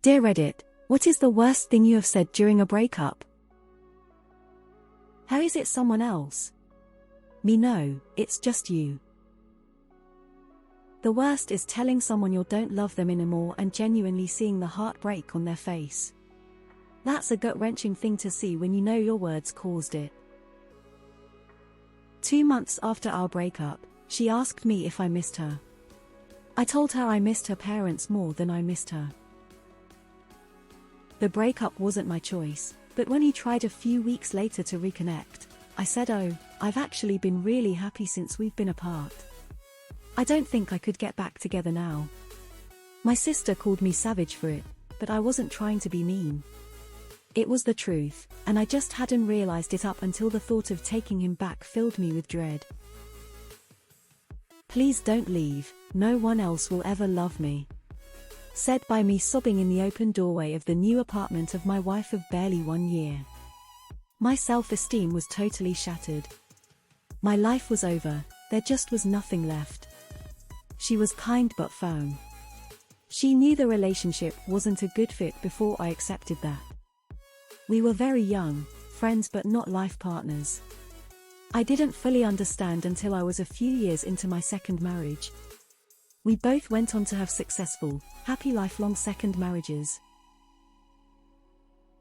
Dear Reddit, what is the worst thing you have said during a breakup? How is it someone else? Me no, it's just you. The worst is telling someone you don't love them anymore and genuinely seeing the heartbreak on their face. That's a gut-wrenching thing to see when you know your words caused it. 2 months after our breakup, she asked me if I missed her. I told her I missed her parents more than I missed her. The breakup wasn't my choice, but when he tried a few weeks later to reconnect, I said, "Oh, I've actually been really happy since we've been apart. I don't think I could get back together now." My sister called me savage for it, but I wasn't trying to be mean. It was the truth, and I just hadn't realized it up until the thought of taking him back filled me with dread. "Please don't leave, no one else will ever love me," said by me sobbing in the open doorway of the new apartment of my wife of barely 1 year. My self-esteem was totally shattered. My life was over, there just was nothing left. She was kind but firm. She knew the relationship wasn't a good fit before I accepted that. We were very young, friends but not life partners. I didn't fully understand until I was a few years into my second marriage. We both went on to have successful, happy lifelong second marriages.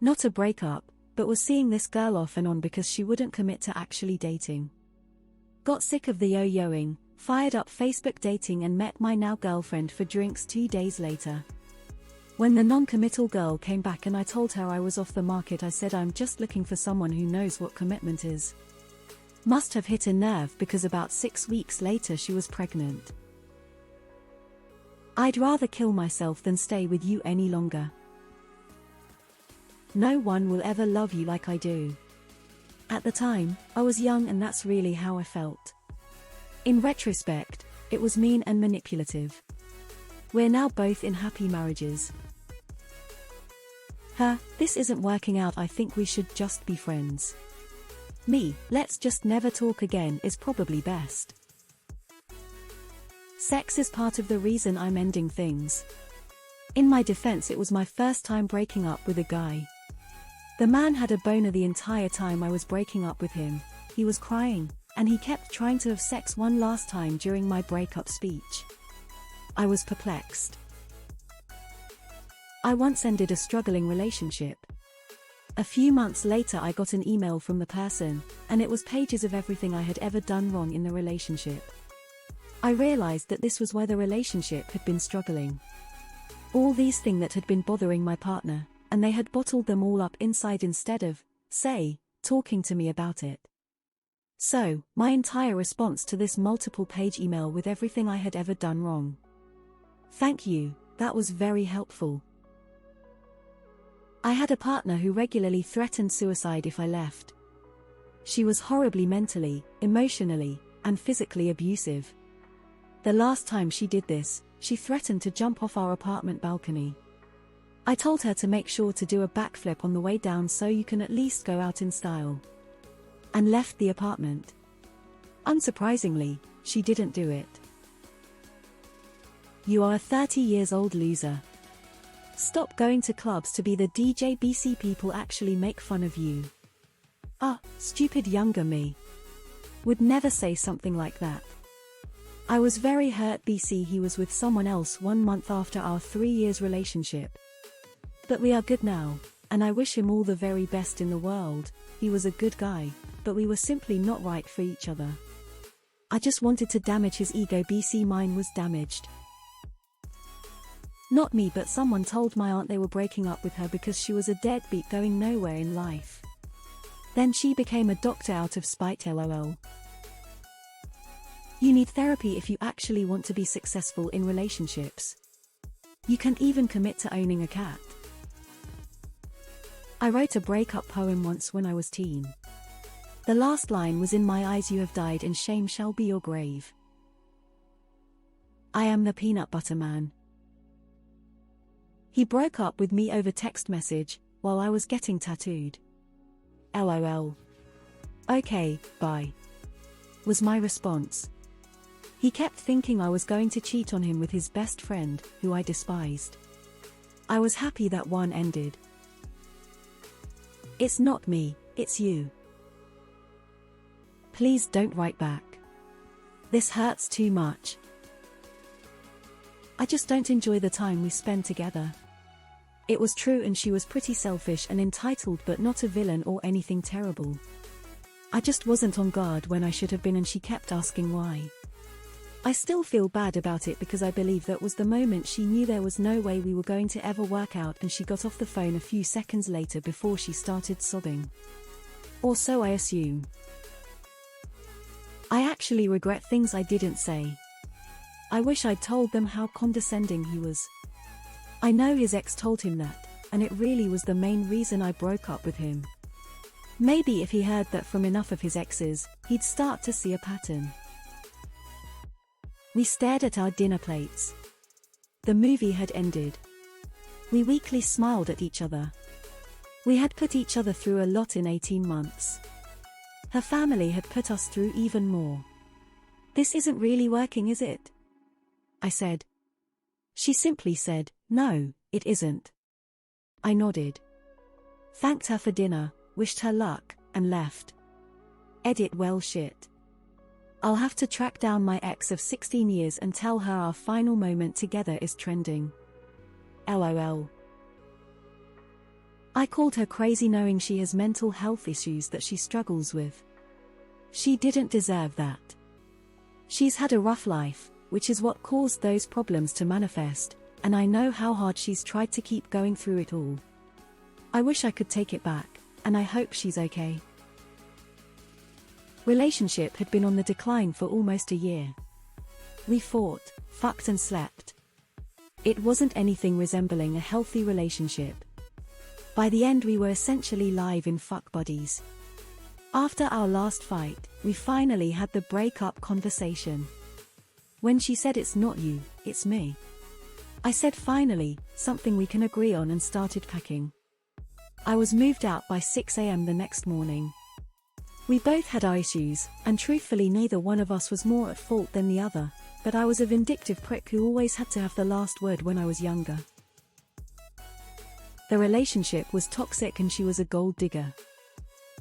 Not a breakup, but was seeing this girl off and on because she wouldn't commit to actually dating. Got sick of the yo-yoing, fired up Facebook dating and met my now girlfriend for drinks 2 days later. When the non-committal girl came back and I told her I was off the market, I said I'm just looking for someone who knows what commitment is. Must have hit a nerve because about 6 weeks later she was pregnant. I'd rather kill myself than stay with you any longer. No one will ever love you like I do. At the time, I was young and that's really how I felt. In retrospect, it was mean and manipulative. We're now both in happy marriages. This isn't working out, I think we should just be friends. Me, let's just never talk again is probably best. Sex is part of the reason I'm ending things. In my defense, it was my first time breaking up with a guy. The man had a boner the entire time I was breaking up with him. He was crying, and he kept trying to have sex one last time during my breakup speech. I was perplexed. I once ended a struggling relationship. A few months later I got an email from the person, and it was pages of everything I had ever done wrong in the relationship. I realized that this was where the relationship had been struggling. All these things that had been bothering my partner, and they had bottled them all up inside instead of, say, talking to me about it. So, my entire response to this multiple-page email with everything I had ever done wrong. Thank you, that was very helpful. I had a partner who regularly threatened suicide if I left. She was horribly mentally, emotionally, and physically abusive. The last time she did this, she threatened to jump off our apartment balcony. I told her to make sure to do a backflip on the way down so you can at least go out in style. And left the apartment. Unsurprisingly, she didn't do it. You are a 30-year-old loser. Stop going to clubs to be the DJ. BC people actually make fun of you. Stupid younger me. Would never say something like that. I was very hurt. BC he was with someone else 1 month after our 3 years relationship. But we are good now, and I wish him all the very best in the world. He was a good guy, but we were simply not right for each other. I just wanted to damage his ego. BC mine was damaged. Not me, but someone told my aunt they were breaking up with her because she was a deadbeat going nowhere in life. Then she became a doctor out of spite. LOL. You need therapy if you actually want to be successful in relationships. You can even commit to owning a cat. I wrote a breakup poem once when I was teen. The last line was, "In my eyes you have died and shame shall be your grave. I am the peanut butter man." He broke up with me over text message, while I was getting tattooed. LOL. Okay, bye. Was my response. He kept thinking I was going to cheat on him with his best friend, who I despised. I was happy that one ended. It's not me, it's you. Please don't write back. This hurts too much. I just don't enjoy the time we spend together. It was true, and she was pretty selfish and entitled, but not a villain or anything terrible. I just wasn't on guard when I should have been, and she kept asking why. I still feel bad about it because I believe that was the moment she knew there was no way we were going to ever work out, and she got off the phone a few seconds later before she started sobbing. Or so I assume. I actually regret things I didn't say. I wish I'd told them how condescending he was. I know his ex told him that, and it really was the main reason I broke up with him. Maybe if he heard that from enough of his exes, he'd start to see a pattern. We stared at our dinner plates. The movie had ended. We weakly smiled at each other. We had put each other through a lot in 18 months. Her family had put us through even more. This isn't really working, is it? I said. She simply said, no, it isn't. I nodded. Thanked her for dinner, wished her luck, and left. Edit. Well, shit. I'll have to track down my ex of 16 years and tell her our final moment together is trending. LOL. I called her crazy, knowing she has mental health issues that she struggles with. She didn't deserve that. She's had a rough life, which is what caused those problems to manifest, and I know how hard she's tried to keep going through it all. I wish I could take it back, and I hope she's okay. Relationship had been on the decline for almost a year. We fought, fucked and slept. It wasn't anything resembling a healthy relationship. By the end we were essentially live-in fuck buddies. After our last fight, we finally had the breakup conversation. When she said it's not you, it's me. I said finally, something we can agree on, and started packing. I was moved out by 6 a.m. the next morning. We both had our issues, and truthfully neither one of us was more at fault than the other, but I was a vindictive prick who always had to have the last word when I was younger. The relationship was toxic and she was a gold digger.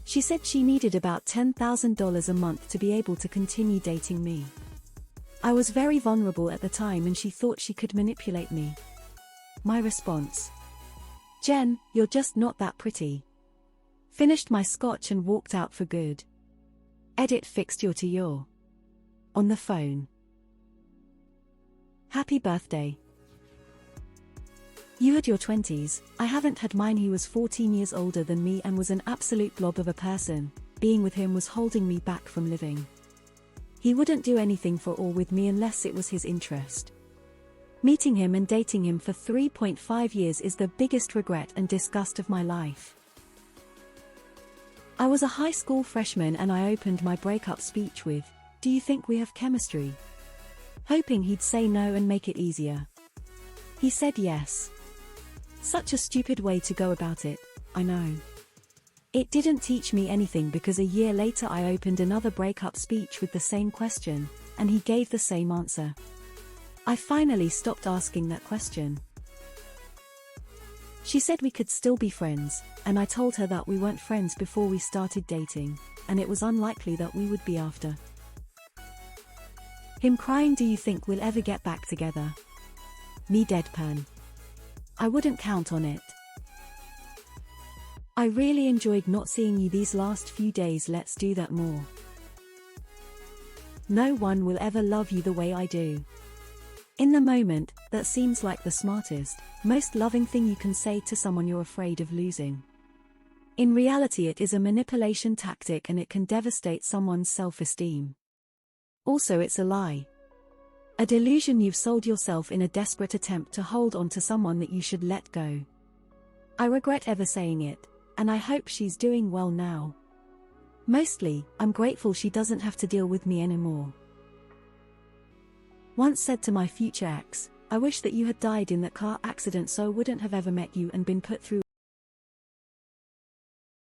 She said she needed about $10,000 a month to be able to continue dating me. I was very vulnerable at the time and she thought she could manipulate me. My response: Jen, you're just not that pretty. Finished my scotch and walked out for good. Edit. Fixed your to your. On the phone. Happy birthday. You had your 20s, I haven't had mine. He was 14 years older than me and was an absolute blob of a person. Being with him was holding me back from living. He wouldn't do anything for or with me unless it was his interest. Meeting him and dating him for 3.5 years is the biggest regret and disgust of my life. I was a high school freshman and I opened my breakup speech with, "Do you think we have chemistry?" hoping he'd say no and make it easier. He said yes. Such a stupid way to go about it, I know. It didn't teach me anything because a year later I opened another breakup speech with the same question, and he gave the same answer. I finally stopped asking that question. She said we could still be friends, and I told her that we weren't friends before we started dating, and it was unlikely that we would be after. Him crying, "Do you think we'll ever get back together?" Me deadpan. I wouldn't count on it. I really enjoyed not seeing you these last few days. Let's do that more. No one will ever love you the way I do. In the moment, that seems like the smartest, most loving thing you can say to someone you're afraid of losing. In reality, it is a manipulation tactic and it can devastate someone's self-esteem. Also, it's a lie. A delusion you've sold yourself in a desperate attempt to hold on to someone that you should let go. I regret ever saying it, and I hope she's doing well now. Mostly, I'm grateful she doesn't have to deal with me anymore. Once said to my future ex, "I wish that you had died in that car accident so I wouldn't have ever met you and been put through